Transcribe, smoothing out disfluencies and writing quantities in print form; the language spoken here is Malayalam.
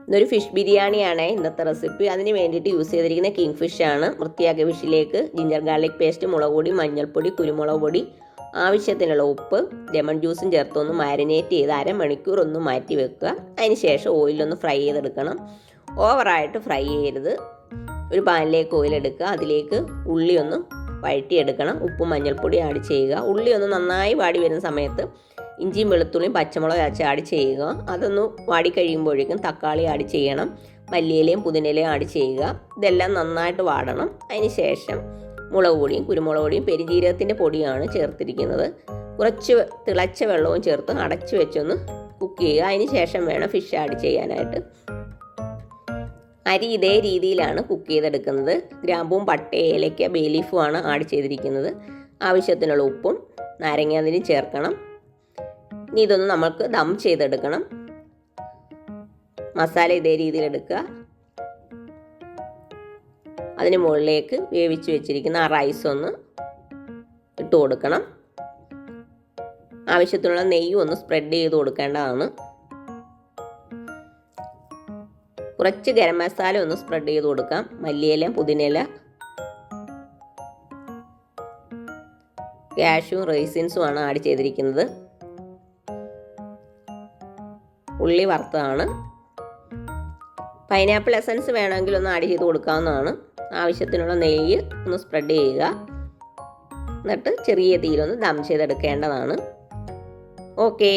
ഇതൊരു ഫിഷ് ബിരിയാണിയാണ് ഇന്നത്തെ റെസിപ്പി. അതിന് വേണ്ടിയിട്ട് യൂസ് ചെയ്തിരിക്കുന്ന കിങ് ഫിഷാണ്. വൃത്തിയാക്കിയ ഫിഷിലേക്ക് ജിഞ്ചർ ഗാർലിക് പേസ്റ്റ്, മുളക് പൊടി, മഞ്ഞൾപ്പൊടി, കുരുമുളക് പൊടി, ആവശ്യത്തിനുള്ള ഉപ്പ്, ലെമൺ ജ്യൂസും ചേർത്തൊന്ന് മാരിനേറ്റ് ചെയ്ത് അരമണിക്കൂർ ഒന്ന് മാറ്റി വെക്കുക. അതിന് ശേഷം ഓയിലൊന്ന് ഫ്രൈ ചെയ്തെടുക്കണം. ഓവറായിട്ട് ഫ്രൈ ചെയ്യരുത്. ഒരു പാനിലേക്ക് ഓയിലെടുക്കുക. അതിലേക്ക് ഉള്ളി ഒന്ന് വഴറ്റിയെടുക്കണം. ഉപ്പും മഞ്ഞൾപ്പൊടി ആഡ് ചെയ്യുക. ഉള്ളി ഒന്ന് നന്നായി വാടി വരുന്ന സമയത്ത് ഇഞ്ചിയും വെളുത്തുള്ളിയും പച്ചമുളക് അരച്ച് ആഡ് ചെയ്യുക. അതൊന്ന് വാടി കഴിയുമ്പോഴേക്കും തക്കാളി ആഡ് ചെയ്യണം. മല്ലിയിലയും പുതിനയിലയും ആഡ് ചെയ്യുക. ഇതെല്ലാം നന്നായിട്ട് വാടണം. അതിന് ശേഷം മുളക് പൊടിയും കുരുമുളക് പൊടിയും പെരുംജീരകത്തിൻ്റെ പൊടിയാണ് ചേർത്തിരിക്കുന്നത്. കുറച്ച് തിളച്ച വെള്ളവും ചേർത്ത് അടച്ചു വെച്ചൊന്ന് കുക്ക് ചെയ്യുക. അതിന് ശേഷം വേണം ഫിഷ് ആഡ് ചെയ്യാനായിട്ട്. അരി ഇതേ രീതിയിലാണ് കുക്ക് ചെയ്തെടുക്കുന്നത്. ഗ്രാമ്പൂവും പട്ട, ഏലയ്ക്ക, ബേ ലീഫുമാണ് ആഡ് ചെയ്തിരിക്കുന്നത്. ആവശ്യത്തിനുള്ള ഉപ്പും നാരങ്ങാനീരും ചേർക്കണം. ഇനി ഇതൊന്ന് നമുക്ക് ദം ചെയ്തെടുക്കണം. മസാല ഇതേ രീതിയിൽ എടുക്കുക. അതിന് മുകളിലേക്ക് വേവിച്ച് വെച്ചിരിക്കുന്ന ആ റൈസ് ഒന്ന് ഇട്ട് കൊടുക്കണം. ആവശ്യത്തിനുള്ള നെയ്യും ഒന്ന് സ്പ്രെഡ് ചെയ്ത് കൊടുക്കേണ്ടതാണ്. കുറച്ച് ഗരം മസാല ഒന്ന് സ്പ്രെഡ് ചെയ്ത് കൊടുക്കാം. മല്ലിയില, പുതിനയില, കാഷ്യൂവും റൈസിൻസും ആണ് ആഡ് ചെയ്തിരിക്കുന്നത്. ഉള്ളി വറുത്തതാണ്. പൈനാപ്പിൾ എസൻസ് വേണമെങ്കിൽ ഒന്ന് ആഡ് ചെയ്ത് കൊടുക്കാവുന്നതാണ്. ആവശ്യത്തിനുള്ള നെയ്യ് ഒന്ന് സ്പ്രെഡ് ചെയ്യുക. എന്നിട്ട് ചെറിയ തീയിലൊന്ന് ദം ചെയ്തെടുക്കേണ്ടതാണ്. ഓക്കേ.